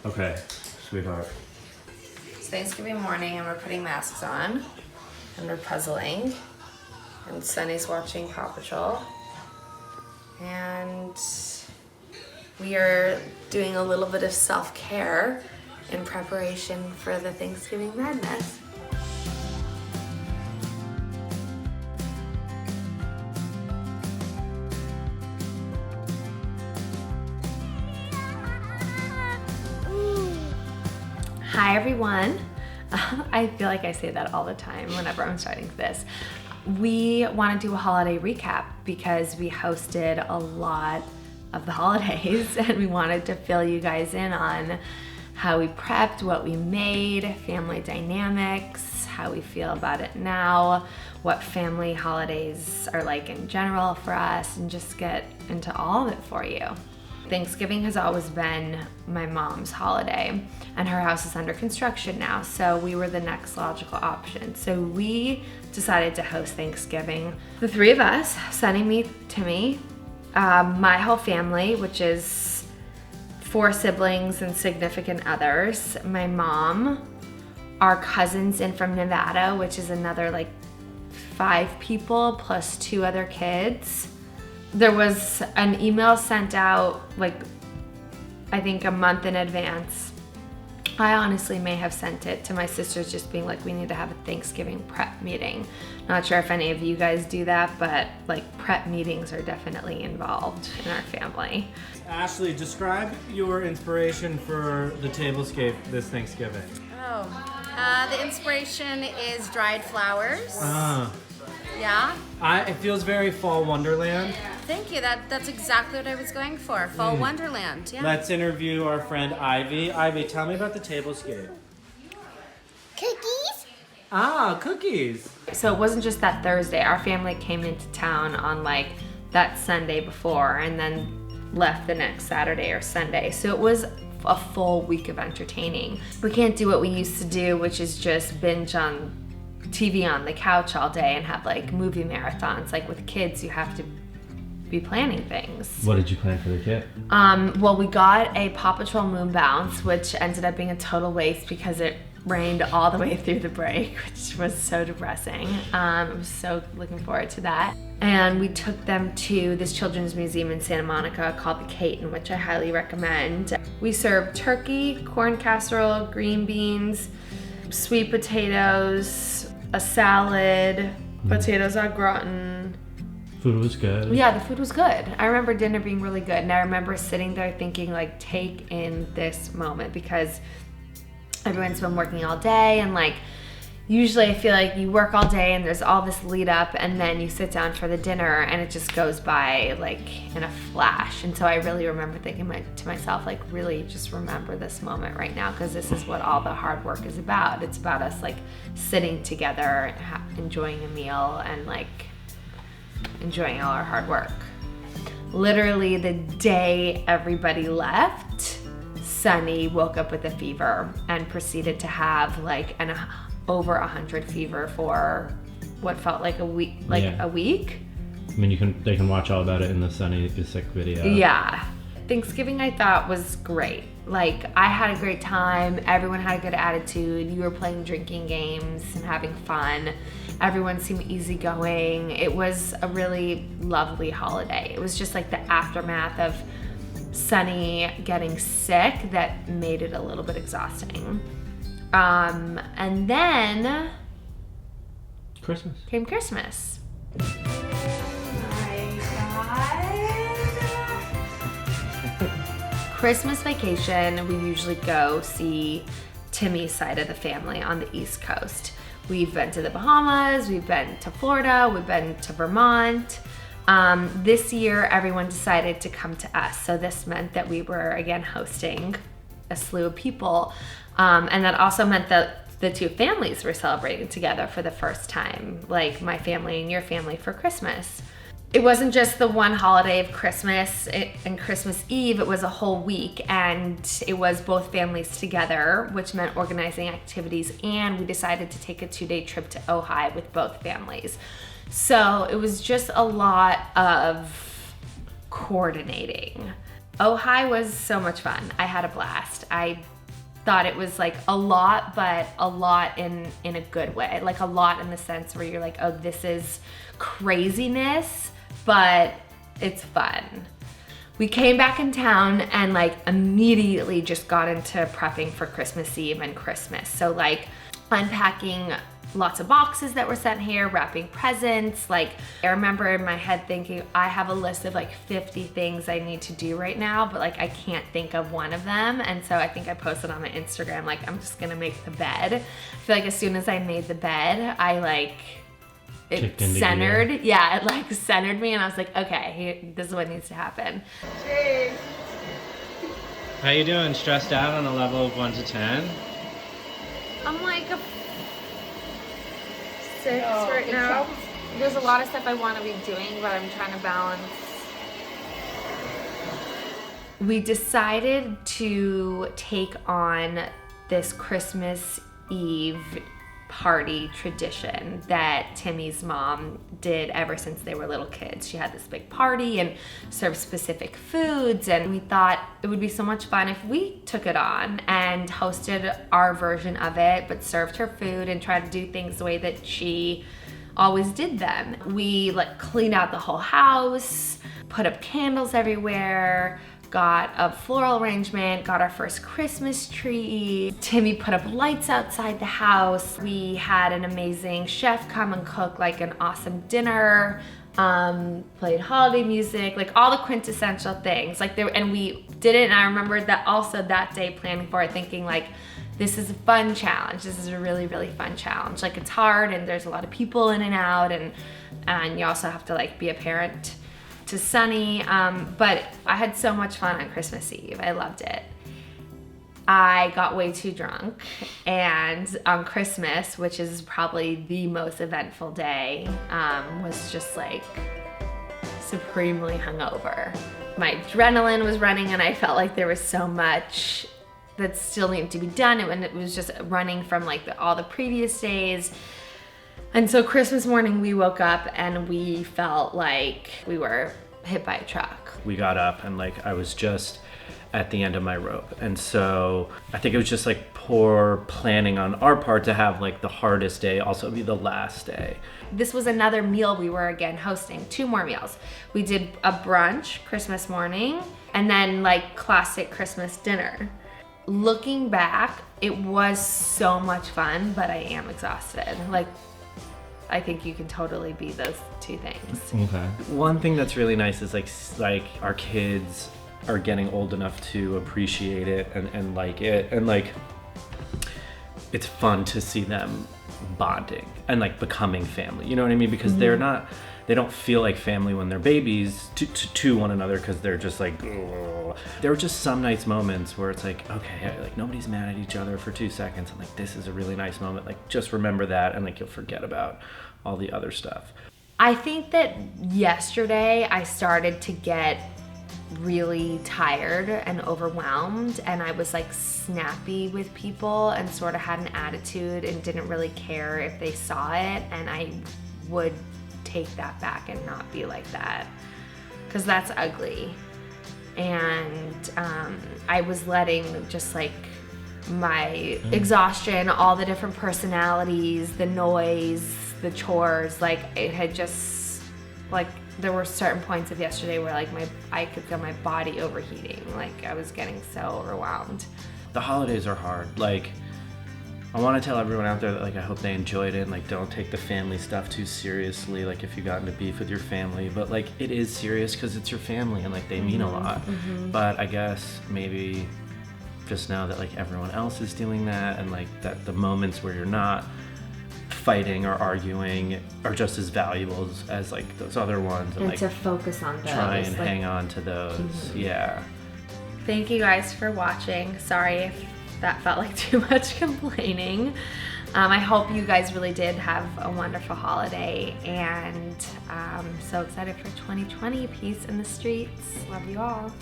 Okay, sweetheart. It's Thanksgiving morning and we're putting masks on and we're puzzling. And Sunny's watching Paw Patrol. And we are doing a little bit of self-care in preparation for the Thanksgiving madness. Hi everyone. I feel like I say that all the time whenever I'm starting this. We want to do a holiday recap because we hosted a lot of the holidays and we wanted to fill you guys in on how we prepped, what we made, family dynamics, how we feel about it now, what family holidays are like in general for us, and just get into all of it for you. Thanksgiving has always been my mom's holiday and her house is under construction now, so we were the next logical option. So we decided to host Thanksgiving. The three of us, Sunny, me, Timmy, my whole family, which is 4 siblings and significant others, my mom, our cousins in from Nevada, which is another like 5 people plus 2 other kids. There was an email sent out like, I think a month in advance. I honestly may have sent it to my sisters just being like, we need to have a Thanksgiving prep meeting. Not sure if any of you guys do that, but like prep meetings are definitely involved in our family. Ashley, describe your inspiration for the tablescape this Thanksgiving. The inspiration is dried flowers. Yeah. It feels very fall wonderland. Thank you. That's exactly what I was going for. Fall Wonderland. Yeah. Let's interview our friend Ivy. Ivy, tell me about the tablescape. Cookies? Cookies. So it wasn't just that Thursday. Our family came into town on like that Sunday before and then left the next Saturday or Sunday. So it was a full week of entertaining. We can't do what we used to do, which is just binge on TV on the couch all day and have like movie marathons. Like with kids, you have to be planning things. What did you plan for the kid? Well, we got a Paw Patrol moon bounce, which ended up being a total waste because it rained all the way through the break, which was so depressing. I was so looking forward to that. And we took them to this children's museum in Santa Monica called the Caton, which I highly recommend. We served turkey, corn casserole, green beans, sweet potatoes, a salad, potatoes au gratin. Food was good. Yeah, the food was good. I remember dinner being really good, and I remember sitting there thinking like, take in this moment, because everyone's been working all day, and like usually I feel like you work all day and there's all this lead up and then you sit down for the dinner and it just goes by like in a flash. And so I really remember thinking to myself, like, really just remember this moment right now, because this is what all the hard work is about. It's about us like sitting together, enjoying a meal, and like enjoying all our hard work. Literally the day everybody left, Sunny woke up with a fever and proceeded to have like an over 100 fever for what felt like a week, a week. I mean, they can watch all about it in the Sunny is Sick video. Yeah. Thanksgiving I thought was great. Like, I had a great time. Everyone had a good attitude. You were playing drinking games and having fun. Everyone seemed easygoing. It was a really lovely holiday. It was just like the aftermath of Sunny getting sick that made it a little bit exhausting. And then Christmas. came Christmas. Christmas vacation, we usually go see Timmy's side of the family on the East Coast. We've been to the Bahamas, we've been to Florida, we've been to Vermont. This year, everyone decided to come to us. So this meant that we were again hosting a slew of people. And that also meant that the two families were celebrating together for the first time, like my family and your family for Christmas. It wasn't just the one holiday of Christmas and Christmas Eve, it was a whole week, and it was both families together, which meant organizing activities, and we decided to take a 2-day trip to Ojai with both families. So it was just a lot of coordinating. Ojai was so much fun. I had a blast. I thought it was like a lot, but a lot in a good way. Like a lot in the sense where you're like, oh, this is craziness, but it's fun. We came back in town and like immediately just got into prepping for Christmas Eve and Christmas. So like unpacking lots of boxes that were sent here, wrapping presents. Like I remember in my head thinking, I have a list of like 50 things I need to do right now, but like I can't think of one of them. And so I think I posted on my Instagram, like I'm just gonna make the bed. I feel like as soon as I made the bed, I like, it centered. Yeah, it like centered me and I was like, okay, this is what needs to happen. Hey. How you doing? Stressed out on a level of 1 to 10? I'm like a 6 right now. There's a lot of stuff I want to be doing, but I'm trying to balance. We decided to take on this Christmas Eve party tradition that Timmy's mom did ever since they were little kids. She had this big party and served specific foods, and we thought it would be so much fun if we took it on and hosted our version of it, but served her food and tried to do things the way that she always did them. We like cleaned out the whole house, put up candles everywhere, got a floral arrangement, got our first Christmas tree. Timmy put up lights outside the house. We had an amazing chef come and cook like an awesome dinner, played holiday music, like all the quintessential things. Like and we did it, and I remember that also that day planning for it, thinking like, this is a fun challenge. This is a really, really fun challenge. Like it's hard and there's a lot of people in and out, and you also have to like be a parent to Sunny, but I had so much fun on Christmas Eve. I loved it. I got way too drunk, and on Christmas, which is probably the most eventful day, was just like supremely hungover. My adrenaline was running and I felt like there was so much that still needed to be done, and it was just running from like all the previous days. And so Christmas morning we woke up and we felt like we were hit by a truck. We got up and like I was just at the end of my rope. And so I think it was just like poor planning on our part to have like the hardest day also be the last day. This was another meal we were again hosting, 2 more meals. We did a brunch Christmas morning and then like classic Christmas dinner. Looking back, it was so much fun, but I am exhausted. Like, I think you can totally be those 2 things. Okay. One thing that's really nice is like our kids are getting old enough to appreciate it and like it, and like it's fun to see them bonding and like becoming family. You know what I mean? Because they don't feel like family when they're babies to one another, because they're just like, ugh. There were just some nice moments where it's like, okay, like nobody's mad at each other for 2 seconds, and like this is a really nice moment. Like just remember that, and like you'll forget about all the other stuff. I think that yesterday I started to get really tired and overwhelmed, and I was like snappy with people and sort of had an attitude and didn't really care if they saw it, and I would take that back and not be like that, because that's ugly. And I was letting just like my exhaustion, all the different personalities, the noise, the chores, like it had just like, there were certain points of yesterday where like I could feel my body overheating. Like I was getting so overwhelmed. The holidays are hard. Like I want to tell everyone out there that like I hope they enjoyed it, and like don't take the family stuff too seriously, like if you got into beef with your family, but like it is serious because it's your family and like they mean a lot. But I guess maybe just know that like everyone else is doing that, and like that the moments where you're not fighting or arguing are just as valuable as like those other ones, and like to focus on those. Try and like, hang on to those. Yeah. Thank you guys for watching. Sorry if that felt like too much complaining. I hope you guys really did have a wonderful holiday, and so excited for 2020. Peace in the streets. Love you all.